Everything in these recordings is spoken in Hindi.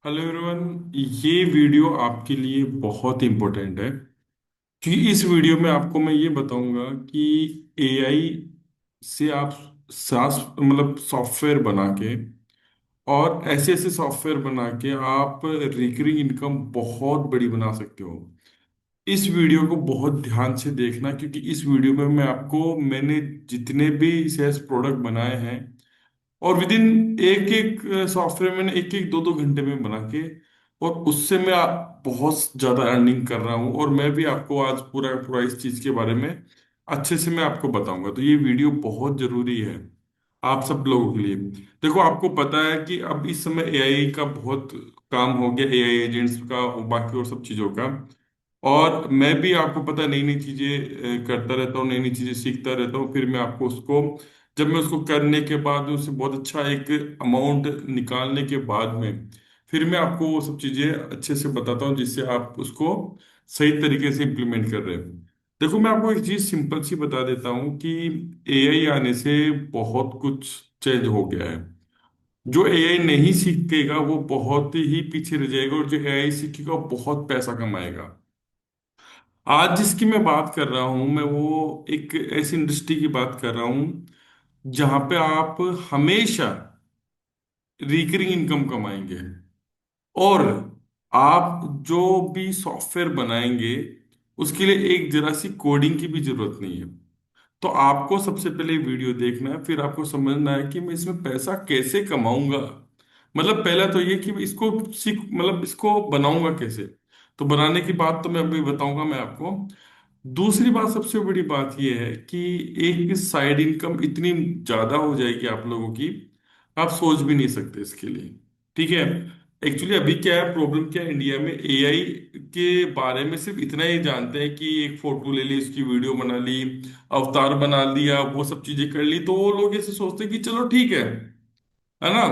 Hello everyone. ये वीडियो आपके लिए बहुत इंपॉर्टेंट है क्योंकि इस वीडियो में आपको मैं ये बताऊंगा कि एआई से आप सास मतलब सॉफ्टवेयर बना के और ऐसे ऐसे सॉफ्टवेयर बना के आप रिकरिंग इनकम बहुत बड़ी बना सकते हो। इस वीडियो को बहुत ध्यान से देखना क्योंकि इस वीडियो में मैंने जितने भी सेल्स प्रोडक्ट बनाए हैं और विद इन एक एक सॉफ्टवेयर मैंने एक एक दो दो घंटे में बना के और उससे मैं बहुत ज्यादा अर्निंग कर रहा हूँ और मैं भी आपको आज पूरा पूरा इस चीज के बारे में अच्छे से मैं आपको बताऊंगा। तो ये वीडियो बहुत जरूरी है आप सब लोगों के लिए। देखो, आपको पता है कि अब इस समय एआई का बहुत काम हो गया, एआई एजेंट्स का और बाकी और सब चीजों का। और मैं भी आपको पता नई नई चीजें करता रहता हूँ, नई नई चीजें सीखता रहता हूँ। फिर मैं आपको उसको जब मैं उसको करने के बाद उससे बहुत अच्छा एक अमाउंट निकालने के बाद में फिर मैं आपको वो सब चीजें अच्छे से बताता हूँ जिससे आप उसको सही तरीके से इम्प्लीमेंट कर रहे हैं। देखो, मैं आपको एक चीज सिंपल सी बता देता हूँ कि एआई आने से बहुत कुछ चेंज हो गया है। जो एआई नहीं सीखेगा वो बहुत ही पीछे रह जाएगा और जो एआई सीखेगा वो बहुत पैसा कमाएगा। आज जिसकी मैं बात कर रहा हूं मैं वो एक ऐसी इंडस्ट्री की बात कर रहा हूं जहां पे आप हमेशा रिकरिंग इनकम कमाएंगे। और आप जो भी सॉफ्टवेयर बनाएंगे उसके लिए एक जरा सी कोडिंग की भी जरूरत नहीं है। तो आपको सबसे पहले वीडियो देखना है, फिर आपको समझना है कि मैं इसमें पैसा कैसे कमाऊंगा। मतलब पहला तो ये कि इसको सीख मतलब इसको बनाऊंगा कैसे। तो बनाने की बात तो मैं अभी बताऊंगा मैं आपको। दूसरी बात, सबसे बड़ी बात यह है कि एक साइड इनकम इतनी ज्यादा हो जाएगी आप लोगों की, आप सोच भी नहीं सकते इसके लिए। ठीक है। एक्चुअली अभी क्या है, प्रॉब्लम क्या है, इंडिया में एआई के बारे में सिर्फ इतना ही जानते हैं कि एक फोटो ले ली, उसकी वीडियो बना ली, अवतार बना लिया, वो सब चीजें कर ली, तो वो लोग ऐसे सोचते हैं कि चलो ठीक है ना।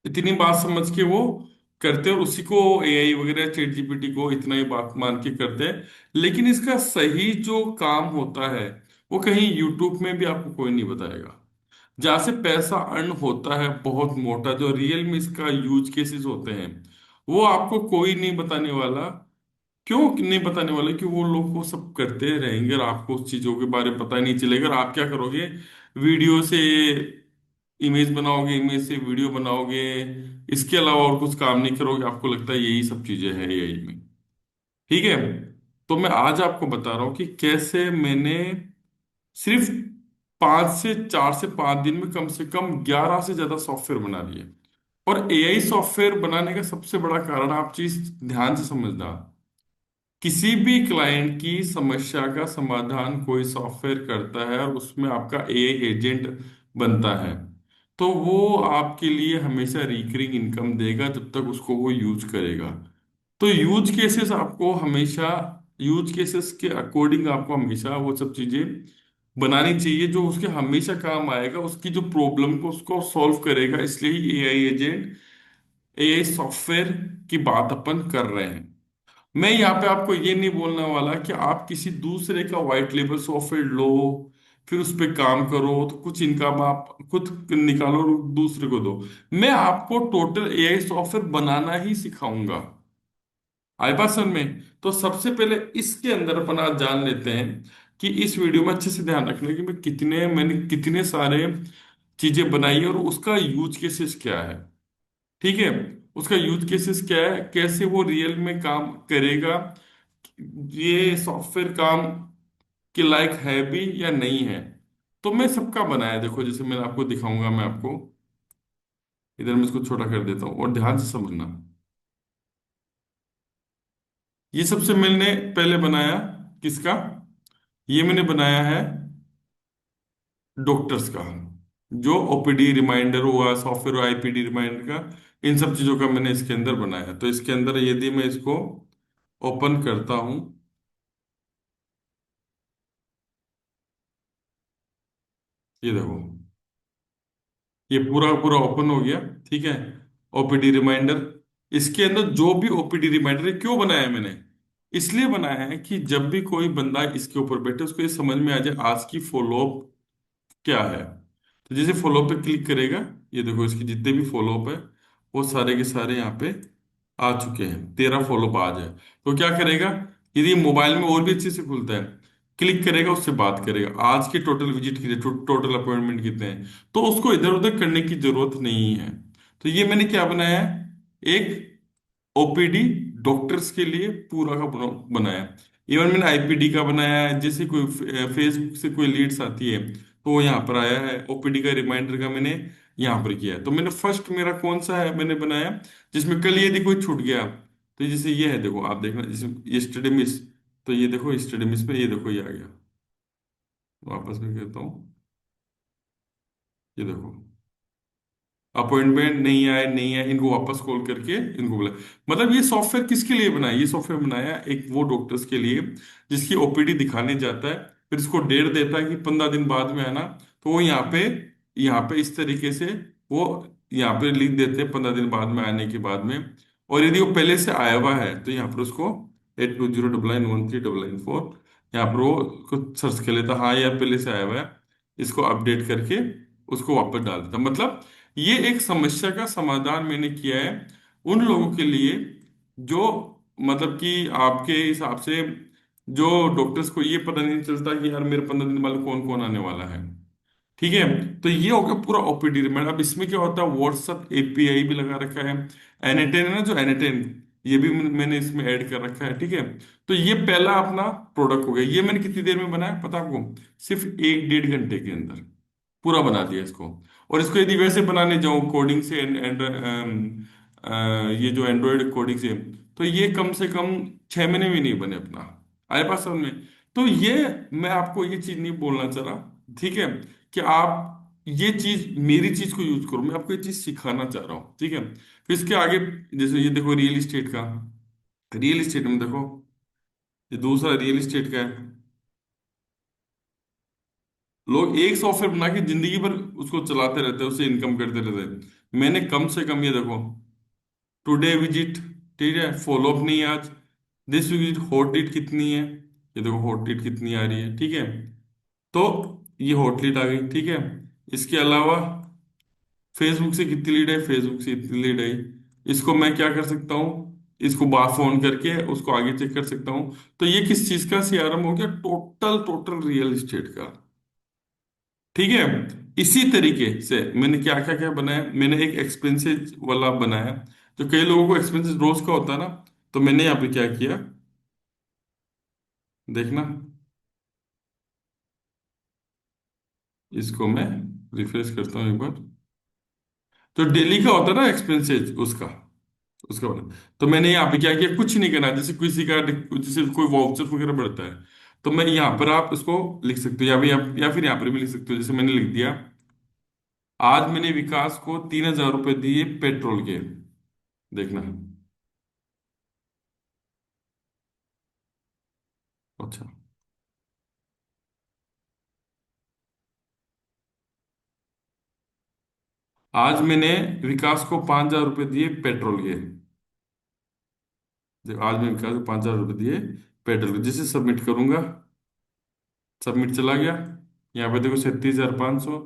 इतनी बात समझ के वो करते हैं और उसी को एआई वगैरह चैट जीपीटी को इतना ही बात मान के करते हैं। लेकिन इसका सही जो काम होता है वो कहीं यूट्यूब में भी आपको कोई नहीं बताएगा। जहां से पैसा अर्न होता है बहुत मोटा, जो रियल में इसका यूज केसेस होते हैं, वो आपको कोई नहीं बताने वाला। क्यों नहीं बताने वाला? कि वो लोग वो सब करते रहेंगे और आपको उस चीजों के बारे में पता नहीं चलेगा और आप क्या करोगे, वीडियो से इमेज बनाओगे, इमेज से वीडियो बनाओगे, इसके अलावा और कुछ काम नहीं करोगे। आपको लगता है यही सब चीजें हैं एआई में। ठीक है। तो मैं आज आपको बता रहा हूं कि कैसे मैंने सिर्फ 4 से 5 दिन में कम से कम 11 से ज्यादा सॉफ्टवेयर बना लिए। और एआई सॉफ्टवेयर बनाने का सबसे बड़ा कारण आप चीज ध्यान से समझना, किसी भी क्लाइंट की समस्या का समाधान कोई सॉफ्टवेयर करता है और उसमें आपका एआई एजेंट बनता है, तो वो आपके लिए हमेशा रिकरिंग इनकम देगा जब तक उसको वो यूज करेगा। तो यूज केसेस आपको हमेशा, यूज केसेस के अकॉर्डिंग आपको हमेशा वो सब चीजें बनानी चाहिए जो उसके हमेशा काम आएगा, उसकी जो प्रॉब्लम को उसको सॉल्व करेगा। इसलिए ही एआई एजेंट, एआई सॉफ्टवेयर की बात अपन कर रहे हैं। मैं यहाँ पे आपको ये नहीं बोलने वाला कि आप किसी दूसरे का व्हाइट लेबल सॉफ्टवेयर लो, फिर उस पर काम करो तो कुछ इनकम आप खुद निकालो और दूसरे को दो। मैं आपको टोटल एआई सॉफ्टवेयर बनाना ही सिखाऊंगा। आई बात समझ में? तो सबसे पहले इसके अंदर अपन आज जान लेते हैं कि इस वीडियो में अच्छे से ध्यान रखना कि मैंने कितने सारे चीजें बनाई है और उसका यूज केसेस क्या है। ठीक है। उसका यूज केसेस क्या है, कैसे वो रियल में काम करेगा, ये सॉफ्टवेयर काम के लायक है भी या नहीं है। तो मैं सबका बनाया, देखो जैसे मैंने आपको दिखाऊंगा मैं आपको। इधर मैं इसको छोटा कर देता हूँ और ध्यान से समझना। ये सबसे मैंने पहले बनाया किसका, ये मैंने बनाया है डॉक्टर्स का। जो ओपीडी रिमाइंडर हुआ, सॉफ्टवेयर आईपीडी रिमाइंडर का, इन सब चीजों का मैंने इसके अंदर बनाया। तो इसके अंदर यदि मैं इसको ओपन करता हूं, ये देखो, ये पूरा पूरा ओपन हो गया। ठीक है। ओपीडी रिमाइंडर, इसके अंदर जो भी ओपीडी रिमाइंडर है, क्यों बनाया है मैंने, इसलिए बनाया है कि जब भी कोई बंदा इसके ऊपर बैठे उसको ये समझ में आ जाए आज की फॉलोअप क्या है। तो जैसे फॉलोअप पे क्लिक करेगा, ये देखो इसके जितने भी फॉलोअप है वो सारे के सारे यहाँ पे आ चुके हैं, 13 फॉलोअप आज है। तो क्या करेगा, यदि मोबाइल में और भी अच्छे से खुलता है, क्लिक करेगा, उससे बात करेगा, आज के टोटल विजिट कितने, टोटल अपॉइंटमेंट कितने हैं, तो उसको इधर उधर करने की जरूरत नहीं है। तो ये मैंने क्या बनाया है, एक ओपीडी डॉक्टर्स के लिए पूरा का पूरा बनाया है। इवन मैंने आईपीडी का बनाया है, जैसे कोई फेसबुक से कोई लीड्स आती है तो वो यहाँ पर आया है, ओपीडी का रिमाइंडर का मैंने यहाँ पर किया है। तो मैंने फर्स्ट मेरा कौन सा है मैंने बनाया, जिसमें कल यदि कोई छूट गया, तो जैसे ये है, देखो आप देखना, जैसे यस्टरडे मिस, तो ये देखो यस्टरडे मिस में ये देखो ये आ गया। वापस में कहता हूँ, ये देखो अपॉइंटमेंट नहीं आए, इनको वापस कॉल करके इनको बोला। मतलब ये सॉफ्टवेयर किसके लिए बनाया, ये सॉफ्टवेयर बनाया एक वो डॉक्टर्स के लिए जिसकी ओपीडी दिखाने जाता है, फिर इसको डेट देता है कि 15 दिन बाद में आना। तो वो यहाँ पे इस तरीके से वो यहाँ पे लिख देते हैं 15 दिन बाद में आने के बाद में। और यदि वो पहले से आया हुआ है तो यहाँ पर उसको 8209913914, यहाँ पर वो कुछ सर्च कर लेता, हाँ यार पहले से आया हुआ है, इसको अपडेट करके उसको वापस डाल देता। मतलब ये एक समस्या का समाधान मैंने किया है उन लोगों के लिए जो, मतलब कि आपके हिसाब से, जो डॉक्टर्स को ये पता नहीं चलता कि यार मेरे 15 दिन वाले कौन कौन आने वाला है। ठीक है, तो ये हो गया पूरा ओपीडी रिमाइंड। अब इसमें क्या होता है, व्हाट्सअप एपीआई भी लगा रखा है, एनेटेन है ना जो एनेटेन, ये भी मैंने इसमें ऐड कर रखा है। ठीक है, तो ये पहला अपना प्रोडक्ट हो गया। ये मैंने कितनी देर में बनाया पता आपको, सिर्फ 1 डेढ़ घंटे के अंदर पूरा बना दिया इसको। और इसको यदि वैसे बनाने जाऊं कोडिंग से, ये जो एंड्रॉयड कोडिंग से, तो ये कम से कम 6 महीने में नहीं बने अपना, आए पास समझ में। तो ये, मैं आपको ये चीज नहीं बोलना चाह रहा, ठीक है, कि आप ये चीज मेरी चीज को यूज करो, मैं आपको ये चीज सिखाना चाह रहा हूँ। ठीक है, फिर इसके आगे, जैसे ये देखो रियल इस्टेट का, रियल इस्टेट में देखो, ये दूसरा रियल इस्टेट का है। लोग एक सॉफ्टवेयर बना के जिंदगी भर उसको चलाते रहते हैं, उससे इनकम करते रहते हैं। मैंने कम से कम ये देखो, टुडे विजिट, ठीक है, फॉलो अप नहीं आज, दिस विजिट, हॉट लीड कितनी है, ये देखो हॉट लीड कितनी आ रही है। ठीक है, तो ये हॉट लीड आ गई। ठीक है, इसके अलावा फेसबुक से कितनी लीड है, फेसबुक से इतनी लीड है। इसको मैं क्या कर सकता हूँ, इसको बार फोन करके उसको आगे चेक कर सकता हूँ। तो ये किस चीज का सीआरएम हो गया, टोटल टोटल रियल एस्टेट का। ठीक है, इसी तरीके से मैंने क्या क्या क्या बनाया, मैंने एक एक्सपेंसेस वाला बनाया। तो कई लोगों को एक्सपेंसेस रोज का होता है ना, तो मैंने यहाँ पे क्या किया, देखना, इसको मैं रिफ्रेश करता हूँ एक बार। तो डेली का होता है ना एक्सपेंसेस उसका, उसका बना। तो मैंने यहाँ पे क्या किया, कुछ नहीं करना, जैसे किसी का, जैसे कोई वाउचर वगैरह बढ़ता है, तो मैं यहाँ पर आप इसको लिख सकते हो, या फिर यहाँ पर भी लिख सकते हो, जैसे मैंने लिख दिया, आज मैंने विकास को 3,000 रुपये दिए पेट्रोल के, देखना। अच्छा, आज मैंने विकास को 5,000 रुपये दिए पेट्रोल के। देखो आज मैंने विकास को 5,000 रुपये दिए पेट्रोल के, जैसे सबमिट करूंगा, सबमिट चला गया, यहाँ पे देखो 37,500।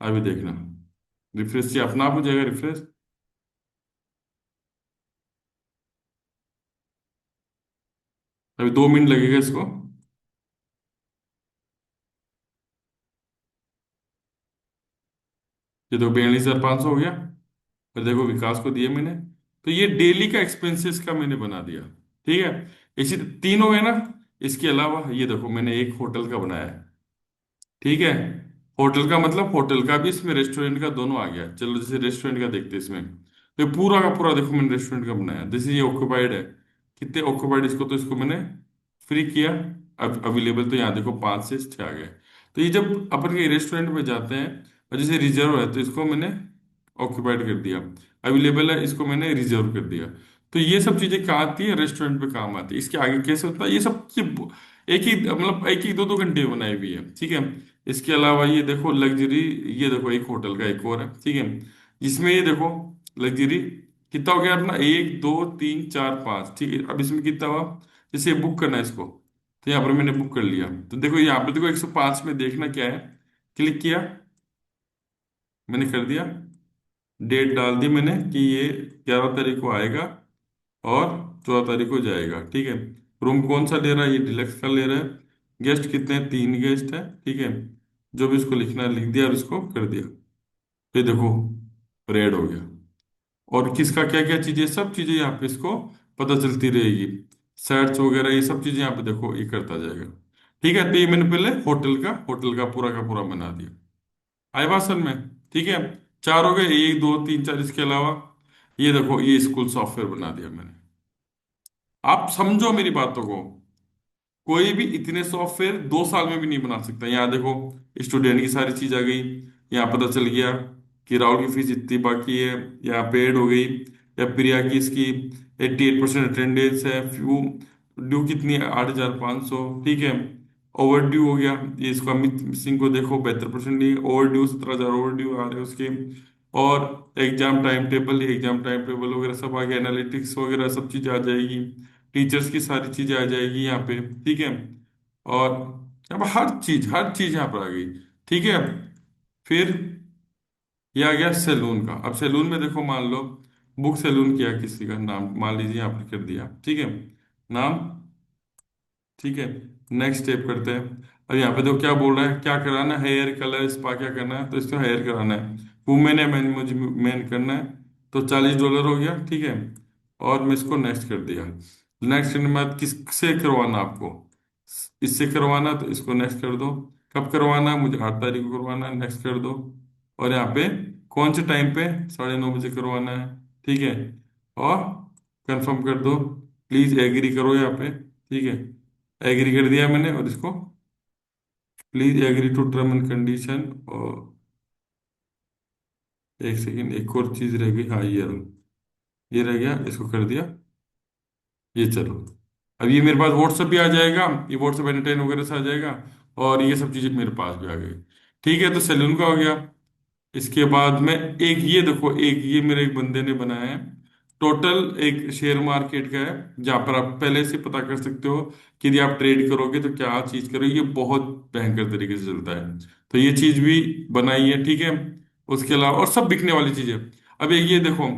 अभी देखना, रिफ्रेश से अपना आप हो जाएगा रिफ्रेश। अभी 2 मिनट लगेगा इसको। ये देखो 42,500 हो गया, फिर देखो विकास को दिए मैंने। तो ये डेली का एक्सपेंसेस का मैंने बना दिया। ठीक है, इसी 3 हो गए ना। इसके अलावा ये देखो मैंने एक होटल का बनाया है। ठीक है, होटल का मतलब होटल का भी, इसमें रेस्टोरेंट का दोनों आ गया। चलो जैसे रेस्टोरेंट का देखते हैं इसमें, तो पूरा का पूरा देखो मैंने रेस्टोरेंट का बनाया। जैसे ये ऑक्यूपाइड है, कितने ऑक्यूपाइड, इसको तो इसको मैंने फ्री किया। अब अवेलेबल तो यहाँ देखो 5 से 6 आ गए। तो ये जब अपन के रेस्टोरेंट में जाते हैं, और जैसे रिजर्व है तो इसको मैंने ऑक्यूपाइड कर दिया, अवेलेबल है इसको मैंने रिजर्व कर दिया। तो ये सब चीजें कहाँ आती है, रेस्टोरेंट पे काम आती है। इसके आगे कैसे होता है ये सब, एक ही मतलब एक ही 2-2 घंटे बनाई हुई है। ठीक है, इसके अलावा ये देखो लग्जरी, ये देखो एक होटल का एक और है। ठीक है, जिसमें ये देखो लग्जरी कितना हो गया अपना, 1 2 3 4 5। ठीक है, अब इसमें कितना हुआ, जैसे बुक करना है इसको, तो यहाँ पर मैंने बुक कर लिया। तो देखो यहाँ पे देखो 105 में देखना क्या है, क्लिक किया, मैंने कर दिया, डेट डाल दी मैंने कि ये 11 तारीख को आएगा, और 14 तारीख को जाएगा, ठीक है। रूम कौन सा ले रहा है? ये डिलक्स का ले रहा है। गेस्ट कितने हैं? 3 गेस्ट है, ठीक है। जो भी इसको लिखना है लिख दिया और इसको कर दिया। ये देखो, रेड हो गया। और किसका क्या क्या चीजें, सब चीजें यहाँ पे इसको पता चलती रहेगी। सर्च वगैरह ये सब चीजें यहाँ पे देखो ये करता जाएगा। ठीक है, तो ये मैंने पहले होटल का पूरा बना दिया। आए बात समझ में? ठीक है। चार हो गए, 1 2 3 4, इसके अलावा ये देखो, ये स्कूल सॉफ्टवेयर बना दिया मैंने। आप समझो मेरी बातों को। कोई भी इतने सॉफ्टवेयर 2 साल में भी नहीं बना सकता। यहाँ देखो, स्टूडेंट की सारी चीज आ गई। यहाँ पता चल गया कि राहुल की फीस इतनी बाकी है, यहाँ पेड हो गई। या प्रिया की इसकी 88% अटेंडेंस है, फ्यू ड्यू कितनी है? 8,500, ठीक है। ओवर ड्यू हो गया, ये इसको अमित सिंह को देखो 72% नहीं, ओवर ड्यू 17,000 ओवर ड्यू आ रहे हैं उसके। और एग्जाम टाइम टेबल वगैरह सब आ गया, एनालिटिक्स वगैरह सब चीजें आ जाएगी। टीचर्स की सारी चीजें आ जाएगी यहाँ पे, ठीक है। और अब हर चीज यहाँ पर आ गई, ठीक है। फिर ये आ गया सैलून का। अब सैलून में देखो, मान लो बुक सैलून किया, किसी का नाम मान लीजिए यहाँ पर कर दिया, ठीक है। नाम, ठीक है। नेक्स्ट स्टेप करते हैं। अब यहाँ पे देखो क्या बोल रहा है, क्या कराना है? हेयर कलर स्पा क्या करना है? तो इसको हेयर कराना है। वुमेन है मैन, मुझे मैन करना है। तो $40 हो गया, ठीक है। और मैं इसको नेक्स्ट कर दिया। नेक्स्ट करने के बाद किससे करवाना आपको? इससे करवाना, तो इसको नेक्स्ट कर दो। कब करवाना है? मुझे 8 तारीख को करवाना है, नेक्स्ट कर दो। और यहाँ पे कौन से टाइम पे? 9:30 बजे करवाना है, ठीक है। और कंफर्म कर दो। प्लीज एग्री करो यहाँ पे, ठीक है। एग्री कर दिया मैंने, और इसको please agree to term and condition. और एक सेकेंड, एक और चीज रह गई, हाँ ये रह गया, इसको कर दिया। ये चलो, अब ये मेरे पास व्हाट्सएप भी आ जाएगा, ये व्हाट्सएप एंटरटेन वगैरह से आ जाएगा। और ये सब चीजें मेरे पास भी आ गई। ठीक है, तो सैलून का हो गया। इसके बाद में एक ये देखो, एक ये मेरे एक बंदे ने बनाया है। टोटल एक शेयर मार्केट का है, जहां पर आप पहले से पता कर सकते हो कि यदि आप ट्रेड करोगे तो क्या चीज करोगे। ये बहुत भयंकर तरीके से चलता है। तो ये चीज भी बनाई है, ठीक है। उसके अलावा और सब बिकने वाली चीजें। अब ये देखो,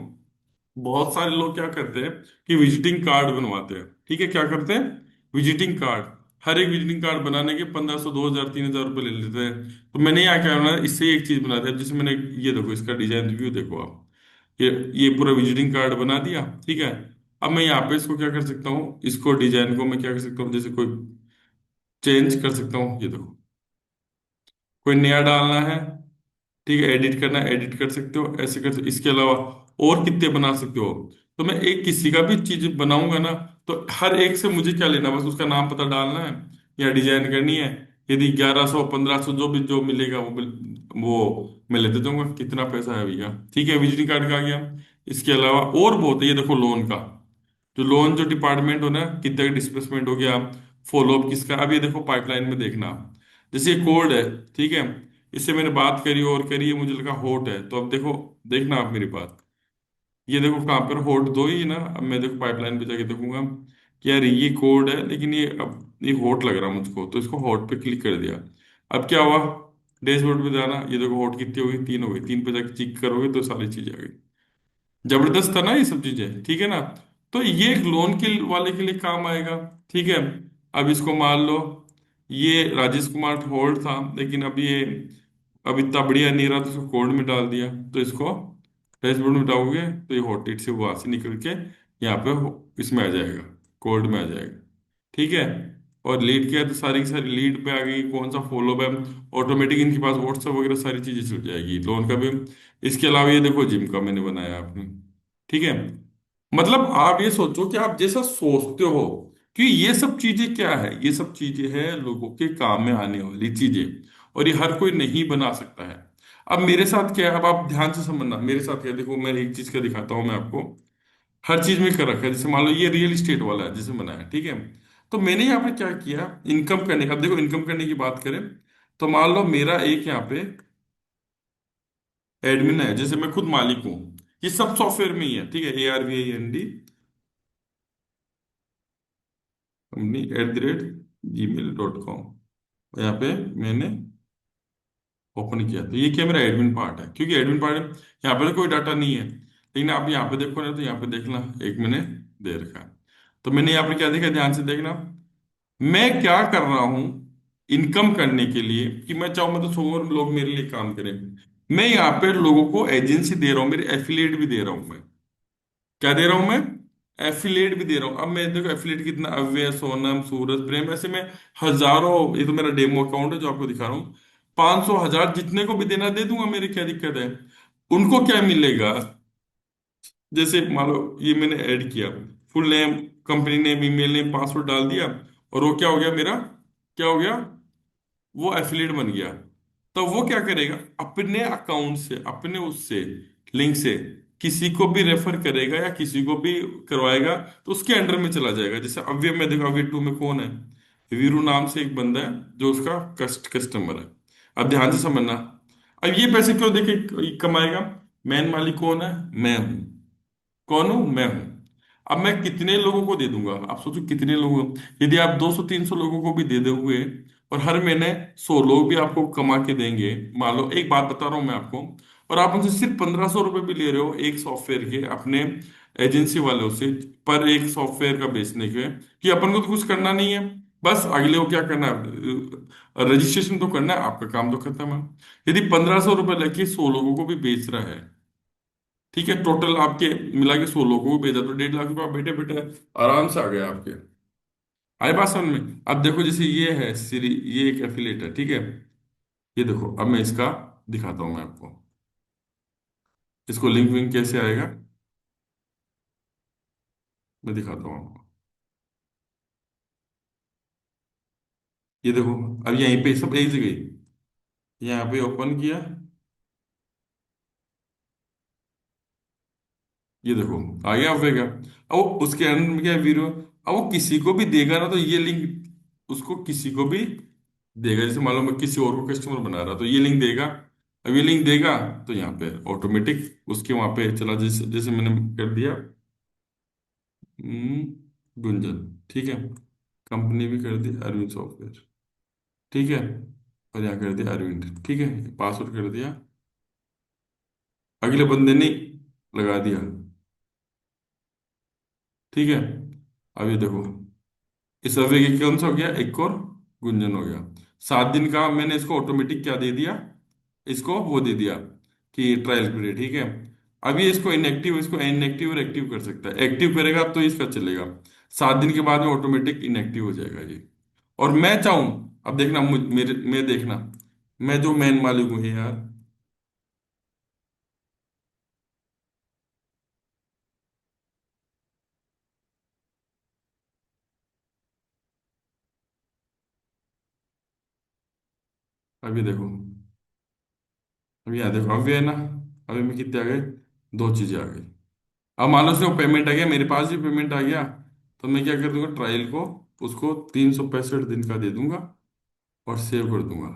बहुत सारे लोग क्या करते हैं कि विजिटिंग कार्ड बनवाते हैं, ठीक है। क्या करते हैं? Visiting card. हर एक विजिटिंग कार्ड बनाने के 1,500 2,000 3,000 रुपये ले लेते हैं। तो मैंने यहाँ क्या बनाया, इससे एक चीज बना दिया जिसमें मैंने, ये देखो इसका डिजाइन रिव्यू देखो आप। ये पूरा विजिटिंग कार्ड बना दिया, ठीक है। अब मैं यहाँ पे इसको क्या कर सकता हूँ, इसको डिजाइन को मैं क्या कर सकता हूँ, जैसे कोई चेंज कर सकता हूँ, ये देखो। कोई नया डालना है, ठीक है, एडिट करना है, एडिट कर सकते हो, ऐसे कर सकते। इसके अलावा और कितने बना सकते हो। तो मैं एक किसी का भी चीज बनाऊंगा ना, तो हर एक से मुझे क्या लेना, बस उसका नाम पता डालना है या डिजाइन करनी है। यदि 1,100 1,500 जो भी जो मिलेगा वो मैं लेते जाऊंगा। कितना पैसा है भैया, ठीक है, विजिटिंग कार्ड का आ गया। इसके अलावा और बहुत है, ये देखो लोन का। जो लोन जो डिपार्टमेंट हो ना, कितना डिस्बर्समेंट हो गया, फॉलोअप किसका। अब ये देखो पाइपलाइन में देखना, जैसे कोड है, ठीक है। इससे मैंने बात करी और करी, मुझे लगा हॉट है, तो अब देखो, देखना आप मेरी बात। ये देखो कहाँ पर हॉट दो ही ना। अब मैं देखो पाइपलाइन पे जाके देखूंगा कि यार ये कोड है, लेकिन ये अब ये हॉट लग रहा मुझको, तो इसको हॉट पे क्लिक कर दिया। अब क्या हुआ? डैशबोर्ड पे जाना, ये देखो हॉट कितनी हो गई, 3 हो गई। 3 पे जाके चेक करोगे तो सारी चीजें आ गई। जबरदस्त था ना ये सब चीजें, ठीक है ना। तो ये एक लोन के वाले के लिए काम आएगा, ठीक है। अब इसको मान लो, ये राजेश कुमार होल्ड था, लेकिन अब इतना बढ़िया नहीं रहा, तो इसको कोड में डाल दिया। तो इसको डैशबोर्ड में डालोगे तो ये हॉट से वहां से निकल के यहाँ पे इसमें आ जाएगा, कोड में आ जाएगा, ठीक है। और लीड किया तो सारी की सारी लीड पे आ गई, कौन सा फॉलो है, ऑटोमेटिक इनके पास व्हाट्सएप वगैरह सारी चीजें चल जाएगी, लोन का भी। इसके अलावा ये देखो जिम का मैंने बनाया आपने, ठीक है। मतलब आप ये सोचो कि आप जैसा सोचते हो कि ये सब चीजें क्या है, ये सब चीजें हैं लोगों के काम में आने वाली चीजें। और ये हर कोई नहीं बना सकता है। अब मेरे साथ क्या है, अब आप ध्यान से समझना मेरे साथ क्या है। देखो मैं एक चीज का दिखाता हूँ मैं आपको। हर चीज में कर रखा है, जैसे मान लो ये रियल इस्टेट वाला है जिसे बनाया, ठीक है। तो मैंने यहाँ पे क्या किया, इनकम करने का। अब देखो इनकम करने की बात करें, तो मान लो मेरा एक यहाँ पे एडमिन है, जैसे मैं खुद मालिक हूँ। ये सब सॉफ्टवेयर में ही है, ठीक है। ARVIND company@gmail.com। यहाँ पे मैंने ओपन किया, तो ये क्या मेरा एडमिन पार्ट है, क्योंकि एडमिन पार्ट यहाँ पे तो कोई डाटा नहीं है। लेकिन आप यहाँ पे देखो ना, तो यहाँ पे देखना एक मिनट। दे रखा है। तो मैंने यहाँ पर क्या देखा, ध्यान से देखना, मैं क्या कर रहा हूं इनकम करने के लिए, कि मैं चाहूँ मैं तो 100 लोग मेरे लिए काम करें। मैं यहाँ पे लोगों को एजेंसी दे रहा हूँ, मेरे एफिलिएट भी दे रहा हूँ मैं। क्या दे रहा हूं मैं? एफिलिएट भी दे रहा हूं। अब मैं देखो एफिलिएट कितना, अव्यय, सोनम, सूरज, प्रेम, ऐसे में हजारों, ये तो मेरा डेमो अकाउंट है जो आपको दिखा रहा हूँ। 500, 1000 जितने को भी देना दे दूंगा, मेरी क्या दिक्कत है। उनको क्या मिलेगा? जैसे मान लो ये मैंने ऐड किया, full name, company name, email name, password डाल दिया, और वो क्या हो गया मेरा, क्या हो गया, वो एफिलिएट बन गया। तो वो क्या करेगा, अपने अकाउंट से, अपने उससे लिंक से किसी को भी रेफर करेगा या किसी को भी करवाएगा, तो उसके अंडर में चला जाएगा। जैसे अव्य में देखो, अव्य टू में कौन है, वीरू नाम से एक बंदा है जो उसका कस्टमर है। अब ध्यान से समझना, अब ये पैसे क्यों देके कमाएगा? मेन मालिक कौन है? मैं हूं। कौन हूं? मैं हूं। अब मैं कितने लोगों को दे दूंगा, आप सोचो कितने लोगों, यदि आप 200 300 लोगों को भी दे दोगे, और हर महीने 100 लोग भी आपको कमा के देंगे, मान लो एक बात बता रहा हूं मैं आपको, और आप उनसे सिर्फ 1500 रुपये भी ले रहे हो एक सॉफ्टवेयर के, अपने एजेंसी वालों से, पर एक सॉफ्टवेयर का बेचने के, कि अपन को तो कुछ करना नहीं है, बस अगले को क्या करना है, रजिस्ट्रेशन तो करना है, आपका काम तो खत्म है। यदि 1500 रुपये लेके 100 लोगों को भी बेच रहा है, ठीक है, टोटल आपके मिला के 100 लोगों को भेजा, तो 1.5 लाख रुपया बैठे बैठे आराम से आ गया आपके। आए बात समझ में? अब देखो जैसे ये है सीरी, ये एक एफिलेट है, ठीक है। ये देखो, अब मैं इसका दिखाता हूं मैं आपको, इसको लिंक विंक कैसे आएगा, मैं दिखाता हूँ आपको। ये देखो, अब यहीं पे सब एक जगह ही, यहाँ पे ओपन किया, ये देखो आ गया अवेगा। अब वो उसके अंदर में क्या है, वीडियो, अब वो किसी को भी देगा ना, तो ये लिंक उसको किसी को भी देगा। जैसे मान लो मैं किसी और को कस्टमर बना रहा, तो ये लिंक देगा। अब ये लिंक देगा, तो यहाँ पे ऑटोमेटिक उसके वहां पे चला, जैसे जैसे मैंने कर दिया, गुंजन, ठीक है, कंपनी भी कर दी अरविंद सॉफ्टवेयर, ठीक है, और यहाँ कर दिया अरविंद, ठीक है, पासवर्ड कर दिया, अगले बंदे ने लगा दिया, ठीक है। अब ये देखो, इस सर्वे के कौन सा हो गया, एक और गुंजन हो गया। 7 दिन का मैंने इसको ऑटोमेटिक क्या दे दिया, इसको वो दे दिया कि ट्रायल पीरियड, ठीक है। अभी इसको इनएक्टिव, इसको इनएक्टिव और एक्टिव कर सकता है, एक्टिव करेगा तो इसका चलेगा, 7 दिन के बाद में ऑटोमेटिक इनएक्टिव हो जाएगा ये। और मैं चाहूं, अब देखना मेरे मैं देखना, मैं जो मैन मालिक हूं यार, अभी देखो, अभी यहाँ देखो, अभी है ना, अभी में कितने आ गए, 2 चीजें आ गई। अब मान लो उसको पेमेंट आ गया, मेरे पास भी पेमेंट आ गया, तो मैं क्या कर दूंगा, ट्रायल को उसको 365 दिन का दे दूंगा, और सेव कर दूंगा।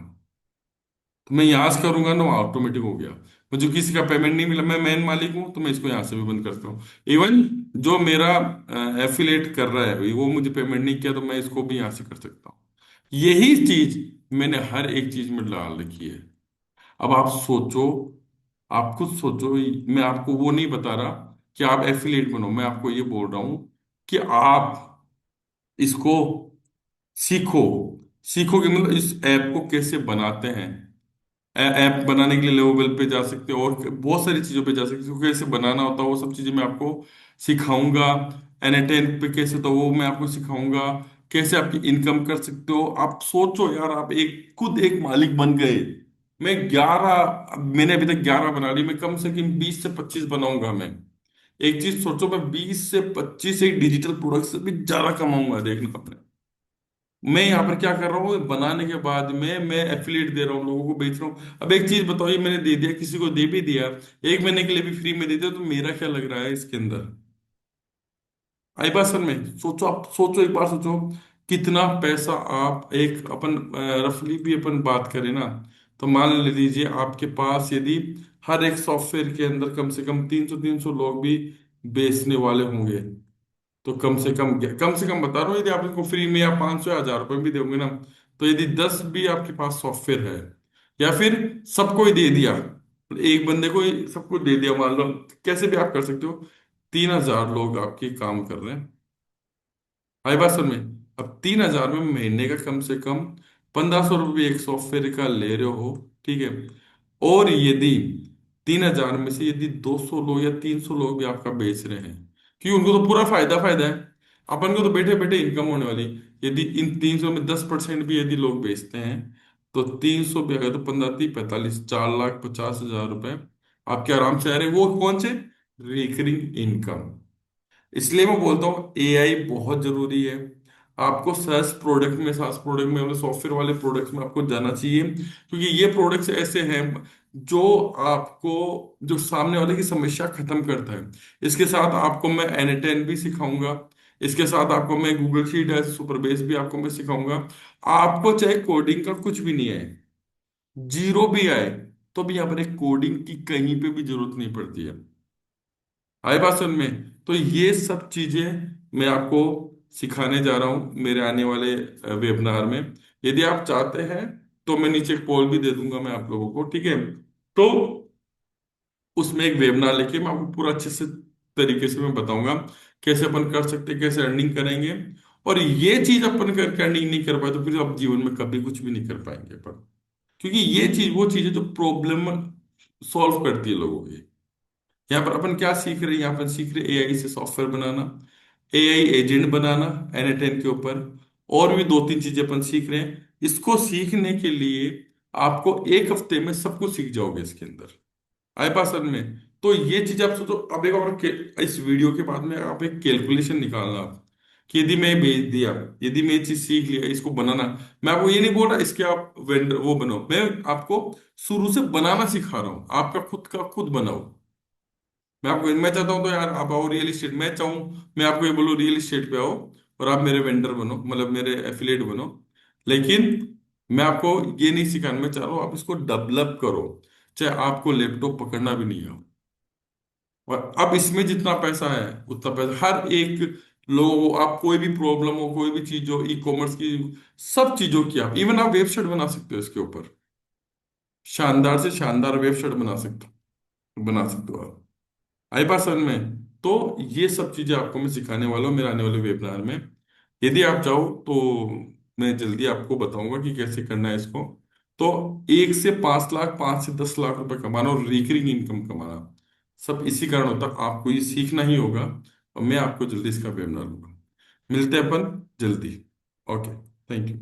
तो मैं यहाँ से करूंगा ना, ऑटोमेटिक हो गया। मुझे किसी का पेमेंट नहीं मिला, मैं मेन मालिक हूँ, तो मैं इसको यहाँ से भी बंद करता हूँ। इवन जो मेरा एफिलेट कर रहा है वो मुझे पेमेंट नहीं किया, तो मैं इसको भी यहाँ से कर सकता हूँ। यही चीज मैंने हर एक चीज में डाल रखी है। अब आप सोचो, आप खुद सोचो, मैं आपको वो नहीं बता रहा कि आप एफिलिएट बनो, मैं आपको ये बोल रहा हूं कि आप इसको सीखो। सीखोगे मतलब इस ऐप को कैसे बनाते हैं, ऐप बनाने के लिए लेवल पे जा सकते हो, और बहुत सारी चीजों पे जा सकते हो, कैसे बनाना होता है वो सब चीजें मैं आपको सिखाऊंगा। एन पे कैसे, तो वो मैं आपको सिखाऊंगा। कैसे आपकी इनकम कर सकते हो, आप सोचो यार, आप एक खुद एक मालिक बन गए। मैं 11, मैंने अभी तक 11 बना ली, मैं कम से कम 20 से 25 बनाऊंगा मैं। एक चीज सोचो, मैं 20 से 25 एक डिजिटल प्रोडक्ट से भी ज्यादा कमाऊंगा, देखना अपने। मैं यहाँ पर क्या कर रहा हूँ, बनाने के बाद में मैं एफिलिएट दे रहा हूँ, लोगों को बेच रहा हूँ। अब एक चीज बताओ, ये मैंने दे दिया, किसी को दे भी दिया, 1 महीने के लिए भी फ्री में दे दिया, तो मेरा क्या लग रहा है इसके अंदर? आई बात सर में, सोचो, आप सोचो, एक बार सोचो, कितना पैसा आप एक अपन, रफली भी अपन बात करें ना, तो मान लीजिए आपके पास यदि हर एक सॉफ्टवेयर के अंदर कम से कम 300 लोग भी बेचने वाले होंगे, तो कम से कम बता रहा हूँ, यदि आप इनको फ्री में या 500 या 1000 रुपये भी दोगे ना, तो यदि 10 भी आपके पास सॉफ्टवेयर है, या फिर सबको ही दे दिया, एक बंदे को ही सबको दे दिया मान लो, कैसे भी आप कर सकते हो, 3,000 लोग आपके काम कर रहे हैं। आई बात समझ में? अब 3,000 में महीने का कम से कम 1,500 रुपये एक सॉफ्टवेयर का ले रहे हो, ठीक है। और यदि 3,000 में से यदि 200 लोग या 300 लोग भी आपका बेच रहे हैं, क्योंकि उनको तो पूरा फायदा फायदा है, अपन को तो बैठे बैठे इनकम होने वाली। यदि इन 300 में 10% भी यदि लोग बेचते हैं, तो 300 भी अगर, तो 15 30 45 4,50,000 रुपए आपके आराम से आ रहे हैं। वो कौन से? Recurring income. इसलिए मैं बोलता हूँ एआई बहुत जरूरी है। आपको SaaS प्रोडक्ट में, मतलब सॉफ्टवेयर वाले प्रोडक्ट्स में आपको जाना चाहिए, क्योंकि ये प्रोडक्ट्स ऐसे हैं जो आपको, जो सामने वाले की समस्या खत्म करता है। इसके साथ आपको मैं N10 भी सिखाऊंगा। इसके साथ आपको मैं गूगल शीट है, सुपर बेस भी आपको मैं सिखाऊंगा। आपको चाहे कोडिंग का कुछ भी नहीं है, जीरो भी आए, तो भी यहाँ पर एक कोडिंग की कहीं पे भी जरूरत नहीं पड़ती है। हाय बासन में, तो ये सब चीजें मैं आपको सिखाने जा रहा हूँ मेरे आने वाले वेबिनार में। यदि आप चाहते हैं तो मैं नीचे एक पोल भी दे दूंगा मैं आप लोगों को, ठीक है। तो उसमें एक वेबिनार लेके मैं आपको पूरा अच्छे से तरीके से मैं बताऊंगा कैसे अपन कर सकते हैं, कैसे अर्निंग करेंगे। और ये चीज अपन करके अर्निंग नहीं कर पाए तो फिर आप जीवन में कभी कुछ भी नहीं कर पाएंगे अपन। क्योंकि ये चीज वो चीज है जो प्रॉब्लम सॉल्व करती है लोगों की। यहाँ पर अपन क्या सीख रहे हैं? यहाँ पर सीख रहे एआई से सॉफ्टवेयर बनाना, एआई एजेंट बनाना N10 के ऊपर। और भी 2 3 चीजें अपन सीख रहे हैं। इसको सीखने के लिए आपको एक हफ्ते में सब कुछ सीख जाओगे इसके अंदर, आए पास में। तो ये चीज आप सोचो। अब एक और इस वीडियो के बाद में आप एक कैलकुलेशन निकालना आप, कि यदि मैं भेज दिया, यदि मैं ये चीज सीख लिया इसको बनाना। मैं आपको ये नहीं बोल रहा इसके आप वेंडर वो बनो, मैं आपको शुरू से बनाना सिखा रहा हूँ। आपका खुद का खुद बनाओ। मैं चाहता हूँ तो यार आप आओ रियल इस्टेट, मैं चाहूँ मैं आपको ये बोलूँ रियल इस्टेट पे आओ और आप मेरे वेंडर बनो, मतलब मेरे एफिलिएट बनो। लेकिन मैं आपको ये नहीं सिखाना, मैं चाह रहा हूँ आप इसको डेवलप करो, चाहे आपको लैपटॉप पकड़ना भी नहीं हो। और अब इसमें जितना पैसा है उतना पैसा हर एक लोगों को, आप कोई भी प्रॉब्लम हो, कोई भी चीज हो, ई कॉमर्स की सब चीजों की, आप इवन आप वेबसाइट बना सकते हो इसके ऊपर। शानदार से शानदार वेबसाइट बना सकते हो आप। आई बात समझ में? तो ये सब चीजें आपको मैं सिखाने वाला हूँ मेरे आने वाले वेबिनार में। यदि आप चाहो तो मैं जल्दी आपको बताऊंगा कि कैसे करना है इसको। तो 1 से 5 लाख, 5 से 10 लाख रुपए कमाना और रिकरिंग इनकम कमाना, सब इसी कारण होता है। आपको ये सीखना ही होगा और मैं आपको जल्दी इसका वेबिनार दूंगा। मिलते हैं अपन जल्दी। Okay, thank you.